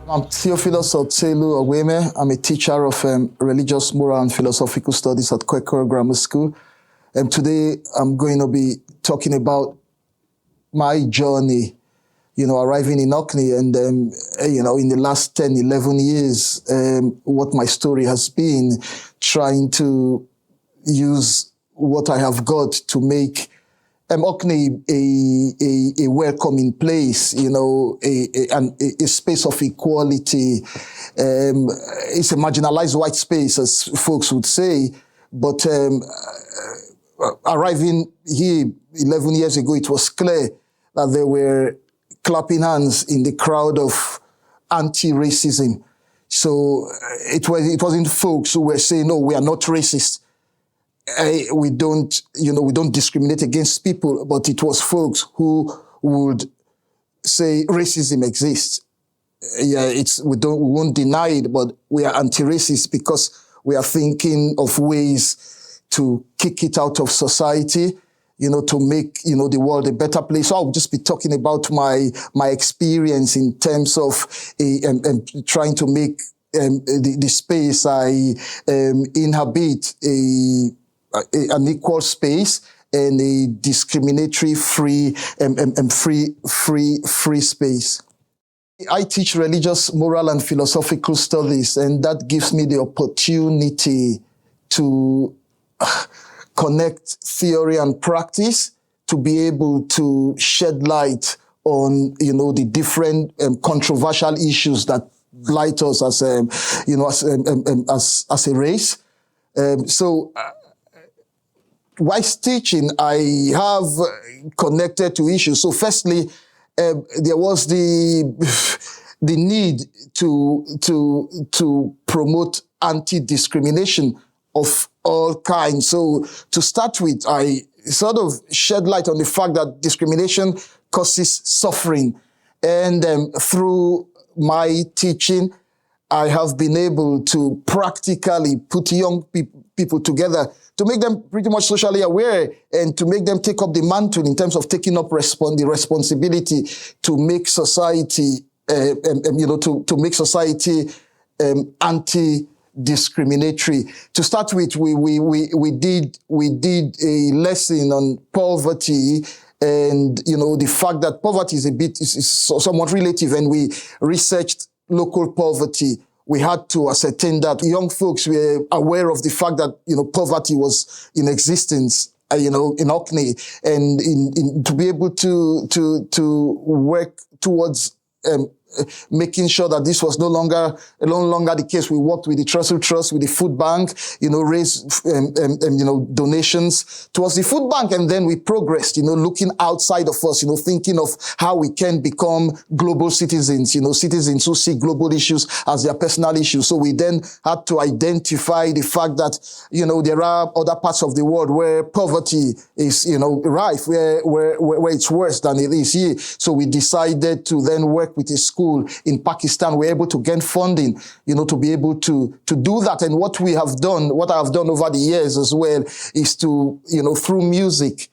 I'm Theophilus of Ogbhemhe. I'm a teacher of religious, moral, and philosophical studies at Quaker Grammar School. And today I'm going to be talking about my journey, arriving in Orkney and, in the last 10, 11 years, what my story has been, trying to use what I have got to make Orkney a welcoming place, a space of equality. It's a marginalized white space, as folks would say. But arriving here 11 years ago, it was clear that there were clapping hands in the crowd of anti-racism. So it wasn't folks who were saying, no, we are not racist. We don't discriminate against people, but it was folks who would say racism exists. We won't deny it, but we are anti-racist because we are thinking of ways to kick it out of society, to make, the world a better place. So I'll just be talking about my experience in terms of trying to make the space I inhabit an equal space and a discriminatory free space. I teach religious, moral, and philosophical studies, and that gives me the opportunity to connect theory and practice, to be able to shed light on, the different controversial issues that blight us as a race. Whilst teaching, I have connected to issues. So firstly, there was the need to promote anti-discrimination of all kinds. So to start with, I sort of shed light on the fact that discrimination causes suffering. And through my teaching, I have been able to practically put young people together to make them pretty much socially aware and to make them take up the mantle in terms of taking up the responsibility to make society, to make society anti-discriminatory. To start with, we did a lesson on poverty and, the fact that poverty is somewhat relative, and we researched local poverty. We had to ascertain that young folks were aware of the fact that, poverty was in existence, in Orkney, and to be able to work towards making sure that this was no longer the case. We worked with the Trussell Trust, with the Food Bank, raised, donations towards the Food Bank. And then we progressed, looking outside of us, thinking of how we can become global citizens, citizens who see global issues as their personal issues. So we then had to identify the fact that, there are other parts of the world where poverty is, rife, where it's worse than it is here. So we decided to then work with a school in Pakistan. We're able to gain funding, to be able to do that. And what I have done over the years as well is to, through music,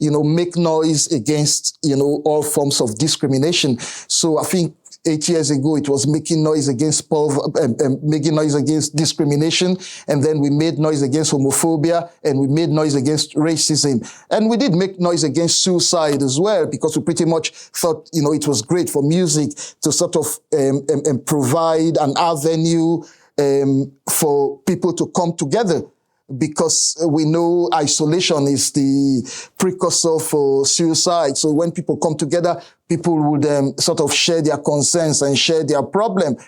make noise against, all forms of discrimination. So I think 8 years ago, it was making noise against making noise against discrimination. And then we made noise against homophobia, and we made noise against racism. And we did make noise against suicide as well, because we pretty much thought, it was great for music to sort of provide an avenue for people to come together, because we know isolation is the precursor for suicide. So when people come together, people would sort of share their concerns and share their problem.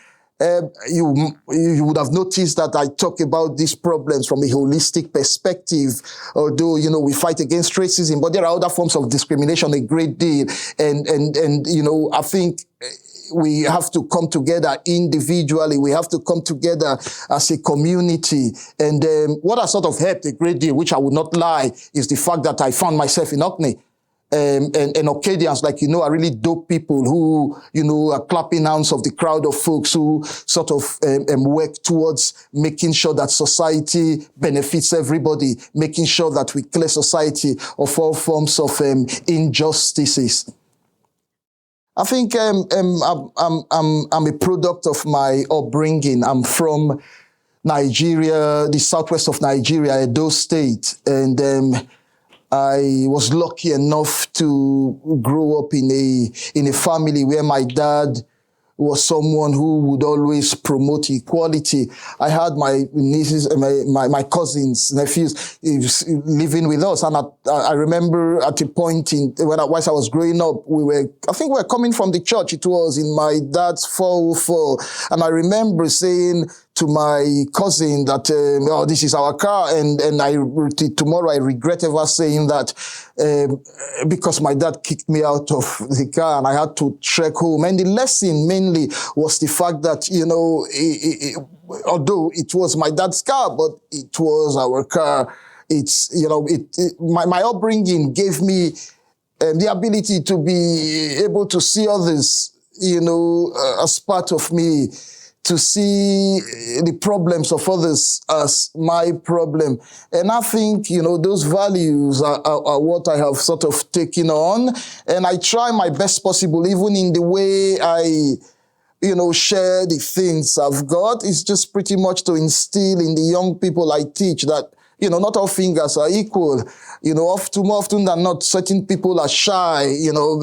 You would have noticed that I talk about these problems from a holistic perspective, although, we fight against racism, but there are other forms of discrimination a great deal. And I think we have to come together individually. We have to come together as a community. And what has sort of helped a great deal, which I would not lie, is the fact that I found myself in Orkney. And Orcadians, are really dope people who, are clapping hands of the crowd of folks who sort of work towards making sure that society benefits everybody, making sure that we clear society of all forms of injustices. I think I'm a product of my upbringing. I'm from Nigeria, the southwest of Nigeria, Edo State, and I was lucky enough to grow up in a family where my dad was someone who would always promote equality. I had my nieces, my cousins, nephews living with us. And I remember at a point whilst I was growing up, I think we were coming from the church. It was in my dad's 404. And I remember saying to my cousin that, oh, this is our car. And tomorrow I regret ever saying that, because my dad kicked me out of the car and I had to trek home. And the lesson mainly was the fact that, although it was my dad's car, but it was our car. My upbringing gave me the ability to be able to see others, as part of me, to see the problems of others as my problem. And I think, those values are what I have sort of taken on. And I try my best possible, even in the way I, share the things I've got. It's just pretty much to instill in the young people I teach that, not all fingers are equal. More often than not, certain people are shy. They feel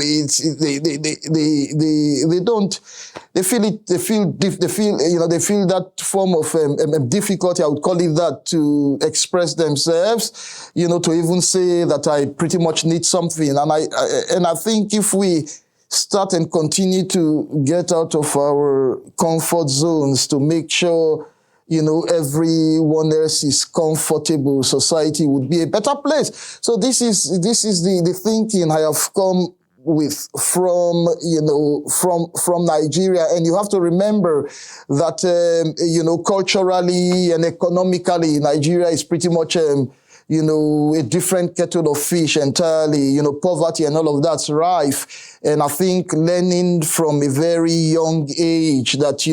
that form of difficulty. I would call it that, to express themselves. To even say that I pretty much need something. And I think if we start and continue to get out of our comfort zones to make sure everyone else is comfortable, society would be a better place. So this is the thinking I have come with from Nigeria. And you have to remember that, culturally and economically, Nigeria is pretty much, a different kettle of fish entirely. Poverty and all of that's rife. And I think learning from a very young age that,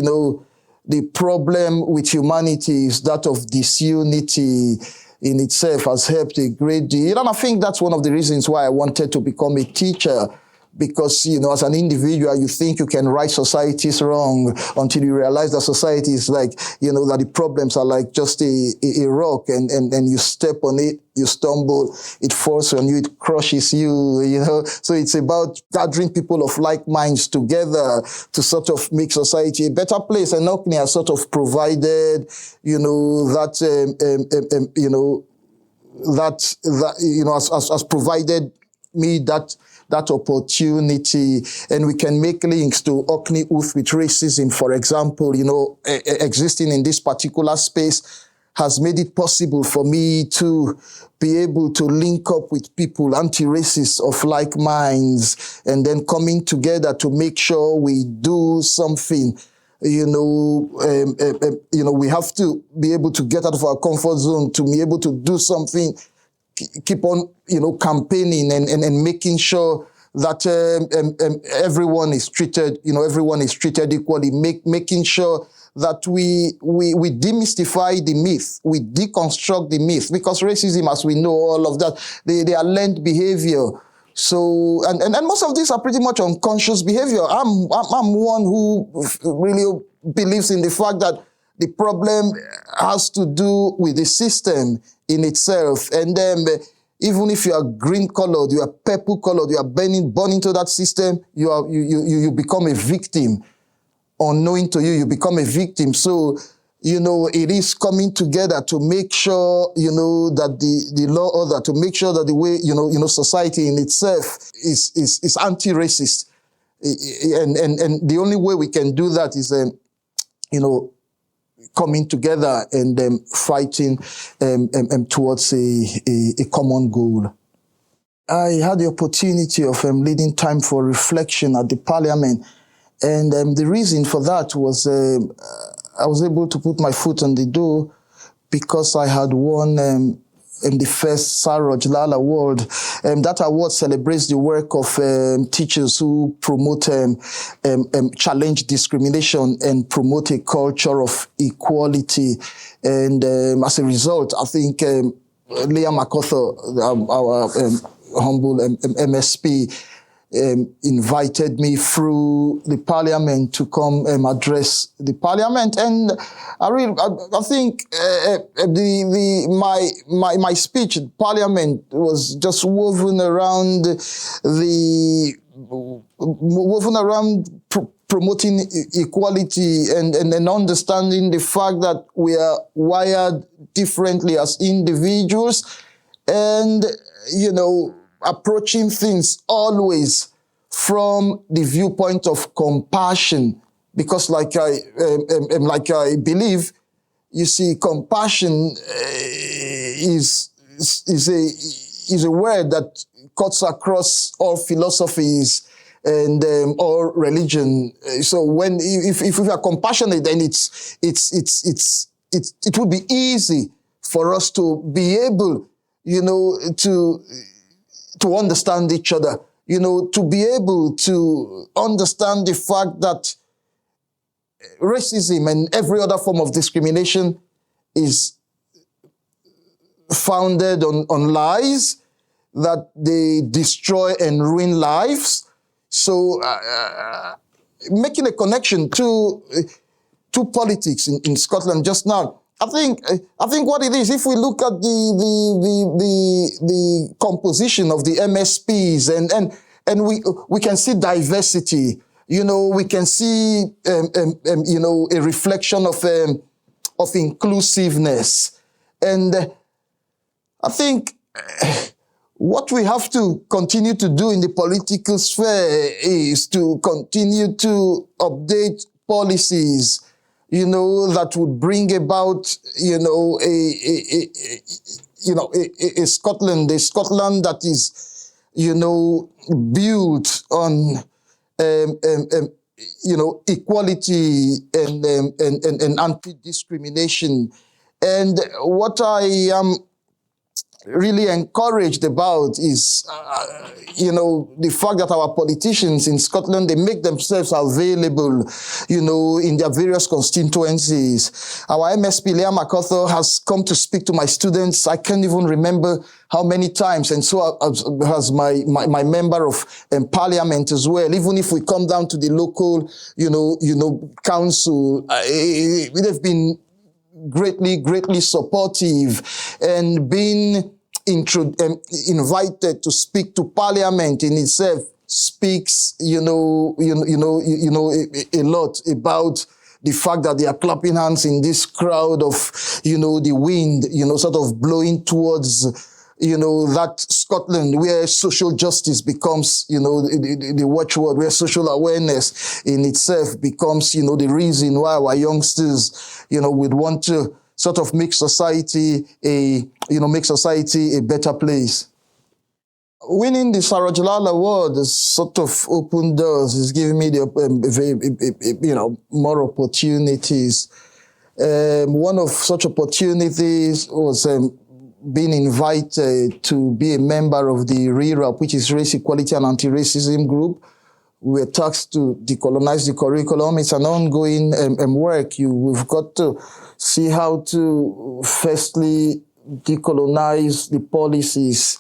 the problem with humanity is that of disunity in itself has helped a great deal. And I think that's one of the reasons why I wanted to become a teacher. Because, as an individual, you think you can right society's wrong until you realize that society is like, that the problems are like just a rock and you step on it, you stumble, it falls on you, it crushes you, So it's about gathering people of like minds together to sort of make society a better place. And Orkney has sort of provided, has provided me that opportunity. And we can make links to Orkney youth with racism, for example, existing in this particular space has made it possible for me to be able to link up with people, anti-racists of like minds, and then coming together to make sure we do something. We have to be able to get out of our comfort zone to be able to do something, keep on, campaigning and making sure that everyone is treated, equally, making sure that we demystify the myth, we deconstruct the myth, because racism, as we know, all of that, they are learned behavior. So, and most of these are pretty much unconscious behavior. I'm one who really believes in the fact that the problem has to do with the system in itself. And then even if you are green colored, you are purple colored, you are born into that system, you become a victim. Unknowing to you, you become a victim. So, it is coming together to make sure, that the law order, to make sure that the way, society in itself is anti-racist. And the only way we can do that is, coming together and fighting towards a common goal. I had the opportunity of leading time for reflection at the Parliament. And the reason for that was I was able to put my foot on the door because I had won the first Saroj Award. That award celebrates the work of teachers who promote challenge discrimination and promote a culture of equality. And as a result, I think Leah MacArthur, our humble MSP, invited me through the parliament to come address the parliament. And I think my speech in parliament was just woven around promoting equality and understanding the fact that we are wired differently as individuals, and, approaching things always from the viewpoint of compassion. Because like I believe, you see, compassion is a word that cuts across all philosophies and all religion. So if we are compassionate, then it would be easy for us to be able, to understand each other, to be able to understand the fact that racism and every other form of discrimination is founded on lies, that they destroy and ruin lives. So making a connection to politics in Scotland just now, I think what it is, if we look at the composition of the MSPs and we can see diversity, we can see a reflection of inclusiveness, and I think what we have to continue to do in the political sphere is to continue to update policies, that would bring about, a Scotland that is, built on, equality and anti-discrimination. And what I am really encouraged about is, the fact that our politicians in Scotland, they make themselves available, in their various constituencies. Our MSP, Leah MacArthur, has come to speak to my students. I can't even remember how many times. And so has my member of parliament as well. Even if we come down to the local, council, they've been greatly supportive, and being invited to speak to Parliament in itself speaks, a lot about the fact that they are clapping hands in this crowd of, the wind, sort of blowing towards, that Scotland where social justice becomes, the watchword, where social awareness in itself becomes, the reason why our youngsters, would want to sort of make society a better place. Winning the Saroj Award has sort of opened doors. It's giving me the, more opportunities. One of such opportunities was being invited to be a member of the RERAP, which is Race Equality and Anti-Racism Group. We were tasked to decolonize the curriculum. It's an ongoing work. We've got to see how to firstly decolonize the policies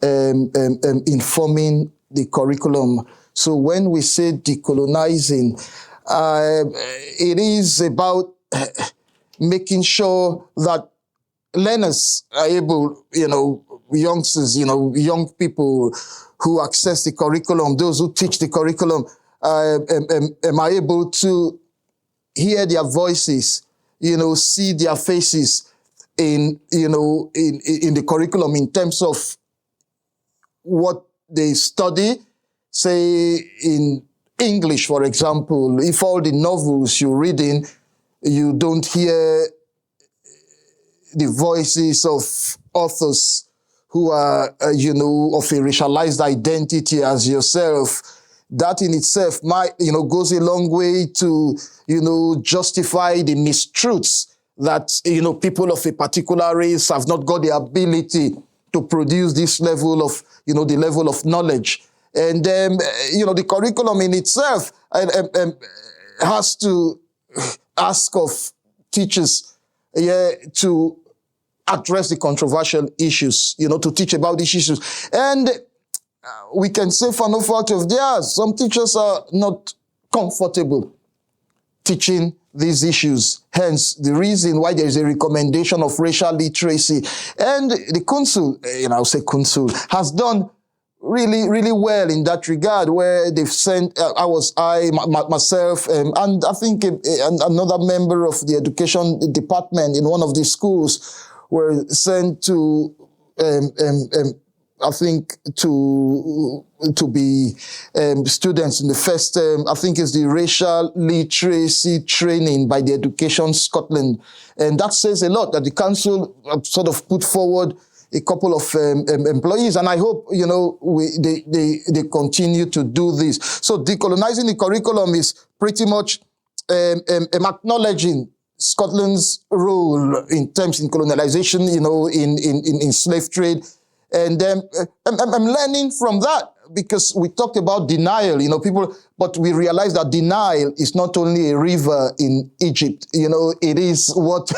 informing the curriculum. So when we say decolonizing, it is about making sure that learners are able, youngsters, young people who access the curriculum, those who teach the curriculum, am able to hear their voices, see their faces in the curriculum in terms of what they study. Say in English, for example, if all the novels you're reading, you don't hear the voices of authors who are, of a racialized identity as yourself, that in itself might, goes a long way to, justify the mistruths that, people of a particular race have not got the ability to produce this level of, the level of knowledge. And, the curriculum in itself has to ask of teachers to address the controversial issues, to teach about these issues. And we can say for no fault of theirs, some teachers are not comfortable teaching these issues. Hence, the reason why there is a recommendation of racial literacy. And the council, I'll say council, has done really, really well in that regard, where they've sent, myself, and I think another member of the education department in one of the schools were sent to, I think, to be students in the first term. I think it's the racial literacy training by the Education Scotland. And that says a lot, that the council sort of put forward a couple of employees, and I hope, they continue to do this. So decolonizing the curriculum is pretty much acknowledging Scotland's role in terms in colonialization, in slave trade. And I'm learning from that, because we talked about denial, but we realize that denial is not only a river in Egypt. It is what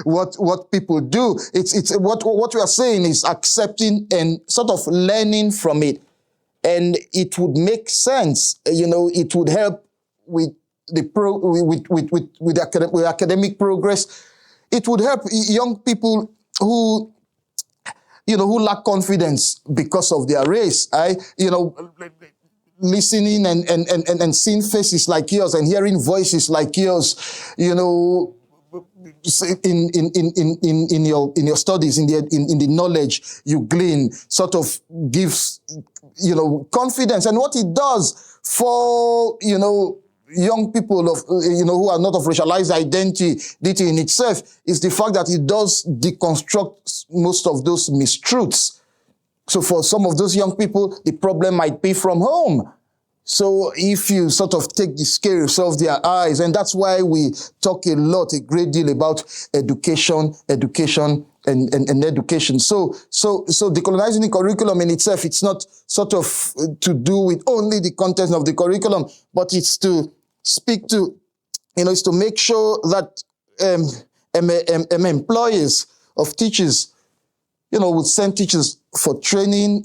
what people do. It's what we are saying is accepting and sort of learning from it, and it would make sense. It would help with with academic progress. It would help young people who lack confidence because of their race. Listening and seeing faces like yours and hearing voices like yours, in your studies, in the knowledge you glean, sort of gives, confidence. And what it does for, young people of, who are not of racialized identity in itself, is the fact that it does deconstruct most of those mistruths. So for some of those young people, the problem might be from home. So if you sort of take the scales off their eyes, and that's why we talk a great deal about education, and education. So decolonizing the curriculum in itself, it's not sort of to do with only the content of the curriculum, but it's to speak to, it's to make sure that employers of teachers, would send teachers for training,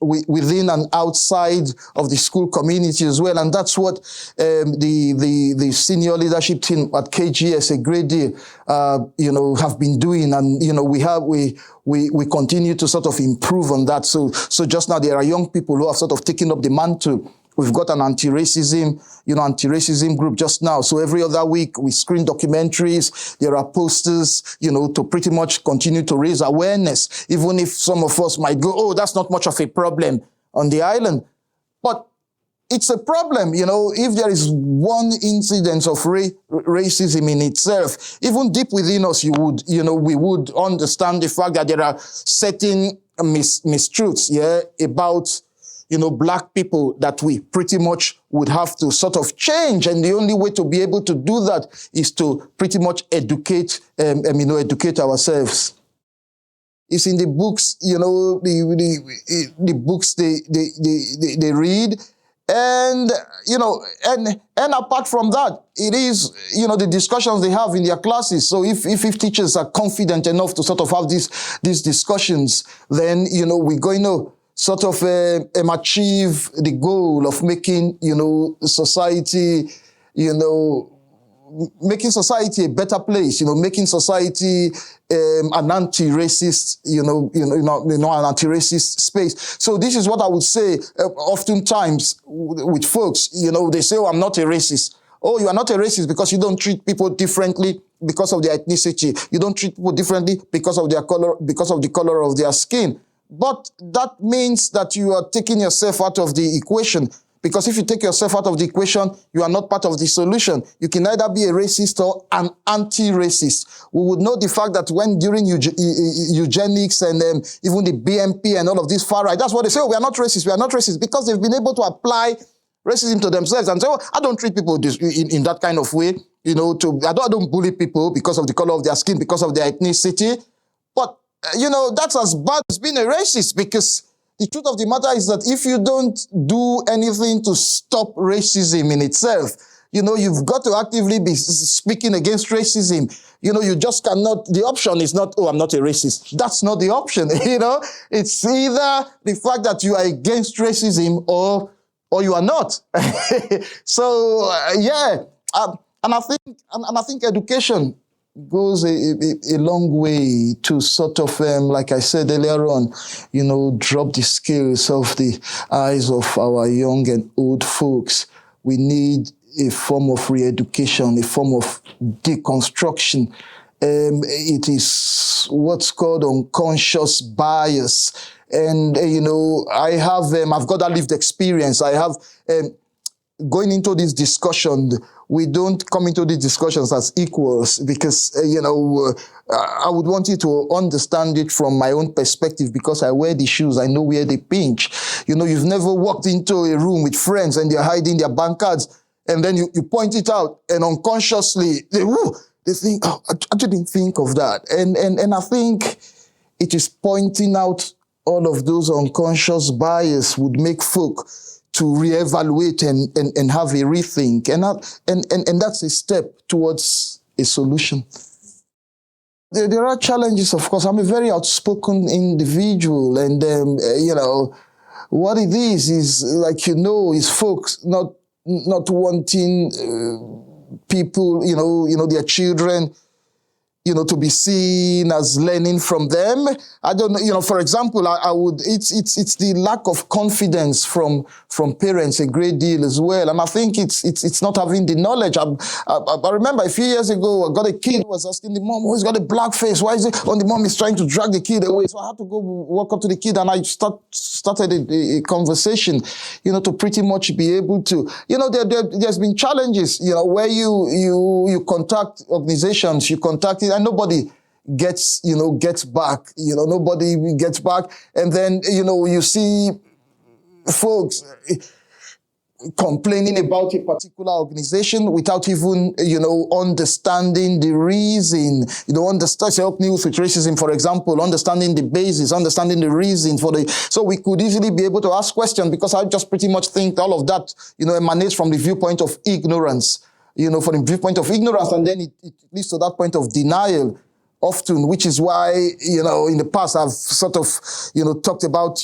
within and outside of the school community as well. And that's what the senior leadership team at KGS, a great deal, have been doing. And, we continue to sort of improve on that. So just now there are young people who have sort of taken up the mantle. We've got an anti-racism group just now. So every other week we screen documentaries. There are posters, to pretty much continue to raise awareness, even if some of us might go, oh, that's not much of a problem on the island. But it's a problem, if there is one incidence of racism in itself, even deep within us, we would understand the fact that there are certain mistruths, about black people that we pretty much would have to sort of change. And the only way to be able to do that is to pretty much educate ourselves. It's in the books, the books they read. And, and apart from that, it is, the discussions they have in their classes. So if teachers are confident enough to sort of have these discussions, then, we're going to sort of achieve the goal of making, society, making society a better place, making society an anti-racist, an anti-racist space. So this is what I would say oftentimes with folks, they say, oh, I'm not a racist. Oh, you are not a racist because you don't treat people differently because of their ethnicity. You don't treat people differently because of their color, because of the color of their skin. But that means that you are taking yourself out of the equation. Because if you take yourself out of the equation, you are not part of the solution. You can either be a racist or an anti-racist. We would know the fact that when during eugenics and even the BMP and all of this far right, that's what they say, oh, we are not racist, because they've been able to apply racism to themselves and say, oh, I don't treat people in that kind of way, I don't bully people because of the color of their skin, because of their ethnicity. But that's as bad as being a racist, because the truth of the matter is that if you don't do anything to stop racism in itself, you've got to actively be speaking against racism. You just cannot, the option is not, oh, I'm not a racist. That's not the option, It's either the fact that you are against racism or you are not. So, and I think education goes a long way to sort of, like I said earlier on, drop the scales off the eyes of our young and old folks. We need a form of re-education, a form of deconstruction. It is what's called unconscious bias. And, I've got that lived experience. I have, going into this discussion, we don't come into these discussions as equals because, I would want you to understand it from my own perspective because I wear the shoes. I know where they pinch. You've never walked into a room with friends and they're hiding their bank cards and then you point it out and unconsciously they think, oh, I didn't think of that. And I think it is pointing out all of those unconscious bias would make folk to reevaluate and have a rethink. And that's a step towards a solution. There are challenges, of course. I'm a very outspoken individual. And, what it is like, is folks not wanting people, their children, to be seen as learning from them. I don't know, for example, it's the lack of confidence from parents a great deal as well. And I think it's not having the knowledge. I remember a few years ago, I got a kid who was asking the mom, oh, he's got a black face. Why is it? And the mom is trying to drag the kid away. So I had to go walk up to the kid and I started a conversation, to pretty much be able to, there's been challenges, where you contact organizations, you contact it, and nobody gets back, nobody gets back. And then, you see folks complaining about a particular organization without even, understanding the reason, understand, say, Orkney with racism, for example, understanding the basis, understanding the reason so we could easily be able to ask questions because I just pretty much think all of that, emanates from the viewpoint of ignorance. From the viewpoint of ignorance, and then it leads to that point of denial often, which is why, in the past I've sort of, talked about,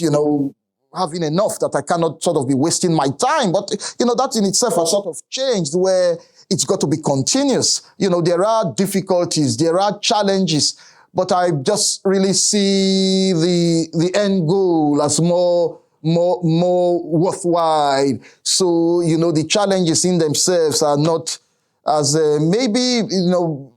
having enough that I cannot sort of be wasting my time. But, that in itself has sort of changed where it's got to be continuous. There are difficulties, there are challenges, but I just really see the end goal as more worthwhile. So, the challenges in themselves are not as maybe, an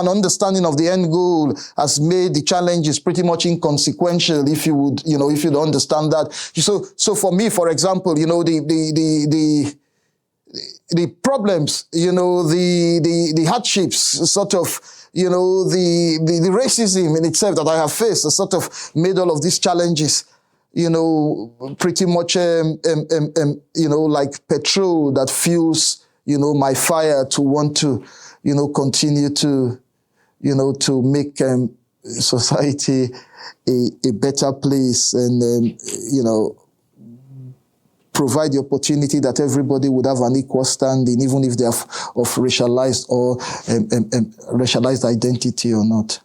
understanding of the end goal has made the challenges pretty much inconsequential if you would, if you understand that. So for me, for example, the problems, the hardships, sort of, the racism in itself that I have faced has sort of made all of these challenges, pretty much, like petrol that fuels, my fire to want to, continue to, to make society a better place and, provide the opportunity that everybody would have an equal standing, even if they are of racialized or racialized identity or not.